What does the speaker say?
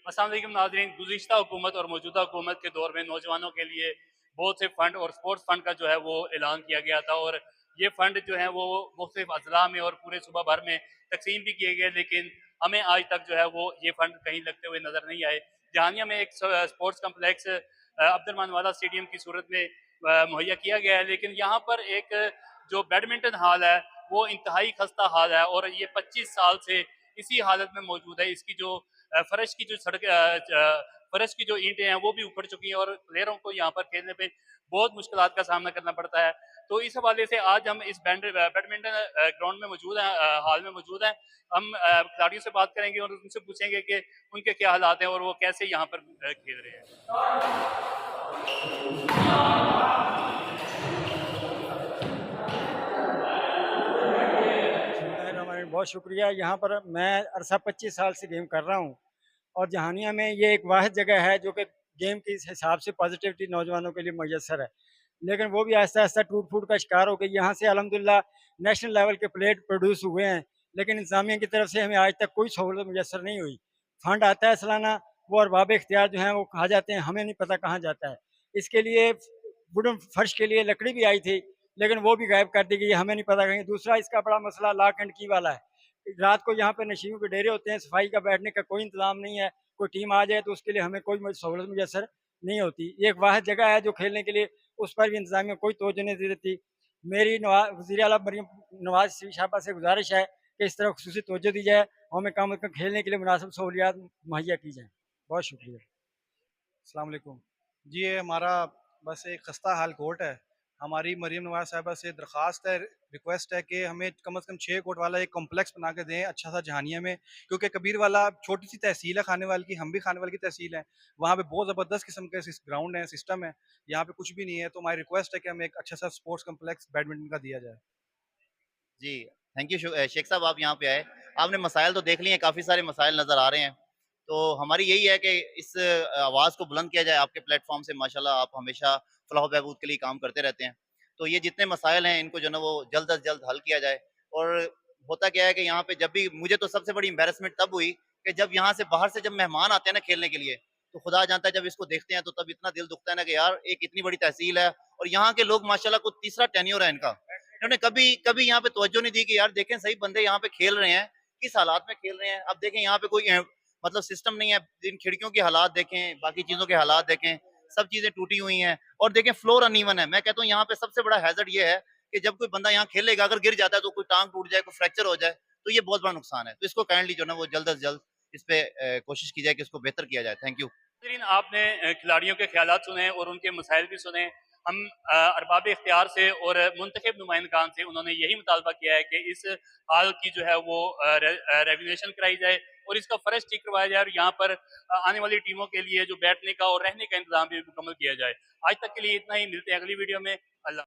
अस्सलाम वालेकुम नाज़रीन, गुज़िश्ता हुकूमत और मौजूदा हुकूमत के दौर में नौजवानों के लिए बहुत से फ़ंड और स्पोर्ट्स फ़ंड का जो है वो ऐलान किया गया था और ये फ़ंड जो है वो मुख्तलिफ अज़ला में और पूरे सूबा भर में तकसीम भी किए गए, लेकिन हमें आज तक जो है वो ये फ़ंड कहीं लगते हुए नज़र नहीं आए। जहानिया में एक स्पोर्ट्स कम्प्लेक्स अब्दुल वाला स्टेडियम की सूरत में मुहैया किया गया है, लेकिन यहाँ पर एक जो बैडमिंटन हॉल है वो इंतहाई खस्ता हाल है और ये 25 साल से इसी हालत में मौजूद है। इसकी जो फर्श की जो फर्श की जो ईंटें हैं वो भी उखड़ चुकी हैं और प्लेयरों को यहाँ पर खेलने पे बहुत मुश्किलात का सामना करना पड़ता है। तो इस हवाले से आज हम इस बैडमिंटन ग्राउंड में मौजूद हैं, हॉल में मौजूद हैं। हम खिलाड़ियों से बात करेंगे और उनसे पूछेंगे कि उनके क्या हालात हैं और वो कैसे यहाँ पर खेल रहे हैं। बिस्मिल्लाहिर्रहमानिर्रहीम। बहुत शुक्रिया। यहाँ पर मैं अरसा 25 साल से गेम कर रहा हूँ और जहानिया में ये एक वाहिद जगह है जो कि गेम के इस हिसाब से पॉजिटिविटी नौजवानों के लिए मैसर है, लेकिन वो भी आहिस्ता आहिस्ता टूट फूट का शिकार हो गई। यहाँ से अल्हम्दुलिल्लाह नेशनल लेवल के प्लेयर प्रोड्यूस हुए हैं, लेकिन इंतजामिया की तरफ से हमें आज तक कोई सहूलत मैसर नहीं हुई। फंड आता है सालाना, वो अरबाब इख्तियार जो हैं वो कहा जाते हैं, हमें नहीं पता कहाँ जाता है। इसके लिए वुडन फर्श के लिए लकड़ी भी आई थी, लेकिन वो भी गायब कर दी गई, हमें नहीं पता कहीं। दूसरा इसका बड़ा मसला लॉक एंड की वाला है। रात को यहाँ पे नशीबों के डेरे होते हैं, सफाई का बैठने का कोई इंतजाम नहीं है। कोई टीम आ जाए तो उसके लिए हमें कोई सहूलत मुयसर नहीं होती। ये एक वाहिद जगह है जो खेलने के लिए, उस पर भी इंतजामिया कोई तवज्जो नहीं देती। मेरी वज़ीर आला मरीम नवाज साहबा से गुजारिश है कि इस तरह खसूसी तवज्जो दी जाए और हमें कम से कम खेलने के लिए मुनासिब सहूलियात मुहैया की जाए। बहुत शुक्रिया। अस्सलाम वालेकुम। जी, ये हमारा बस एक खस्ता हाल कोर्ट है। हमारी मरीम नवाज़ साहिबा से दरख्वास्त है, रिक्वेस्ट है कि हमें कम से कम 6 कोर्ट वाला एक कॉम्प्लेक्स बना के दें अच्छा सा जहानिया में, क्योंकि कबीर वाला छोटी सी तहसील है खानेवाल की, हम भी खानेवाल की तहसील है। वहाँ पे बहुत ज़बरदस्त किस्म के ग्राउंड है, सिस्टम है, यहाँ पे कुछ भी नहीं है। तो हमारी रिक्वेस्ट है कि हमें एक अच्छा सा स्पोर्ट्स कॉम्प्लेक्स बैडमिंटन का दिया जाए। जी, थैंक यू शेख साहब आप यहाँ पे आए। आपने मसाइल तो देख लिए हैं, काफ़ी सारे मसाइल नज़र आ रहे हैं। तो हमारी यही है कि इस आवाज़ को बुलंद किया जाए आपके प्लेटफ़ॉर्म से माशाल्लाह आप हमेशा फ़लाह बहबूद के लिए काम करते रहते हैं। तो ये जितने मसाइल हैं इनको जो है ना वो जल्द अज़ जल्द हल किया जाए। और होता क्या है कि यहाँ पे जब भी मुझे तो सबसे बड़ी एम्बैरेसमेंट तब हुई कि जब यहाँ से बाहर से जब मेहमान आते हैं ना खेलने के लिए, तो खुदा जानता है जब इसको देखते हैं तो तब इतना दिल दुखता है ना कि यार एक इतनी बड़ी तहसील है और यहाँ के लोग माशाल्लाह कुछ तीसरा टेन्योर है इनका। इन्होंने कभी कभी यहाँ पे तवज्जो नहीं दी कि यार देखें सही बंदे यहाँ पे खेल रहे हैं, किस हालात में खेल रहे हैं। अब देखें यहाँ पे कोई मतलब सिस्टम नहीं है, इन खिड़कियों के हालात देखें, बाकी चीज़ों के हालात देखें, सब चीज़ें टूटी हुई हैं और देखें फ्लोर अनइवन है। मैं कहता हूँ यहाँ पे सबसे बड़ा हैज़र्ड ये है कि जब कोई बंदा यहाँ खेलेगा अगर गिर जाता है तो कोई टाँग टूट जाए, कोई फ्रैक्चर हो जाए, तो ये बहुत बड़ा नुकसान है। तो इसको काइंडली जो है ना वो जल्द से जल्द इस पे कोशिश की जाए कि इसको बेहतर किया जाए। Thank you. नाज़रीन, आपने खिलाड़ियों के ख़्यालात सुने और उनके मसाइल भी सुने। हम अरबाब इख्तियार से और मुंतखब नुमाइंदगान से उन्होंने यही मुतालबा किया है कि इस हाल की जो है वो रेगुलेशन कराई जाए और इसका फ़र्श ठीक करवाया जाए और यहाँ पर आने वाली टीमों के लिए जो बैठने का और रहने का इंतज़ाम भी मुकम्मल किया जाए। आज तक के लिए इतना ही, मिलते हैं अगली वीडियो में। अल्लाह।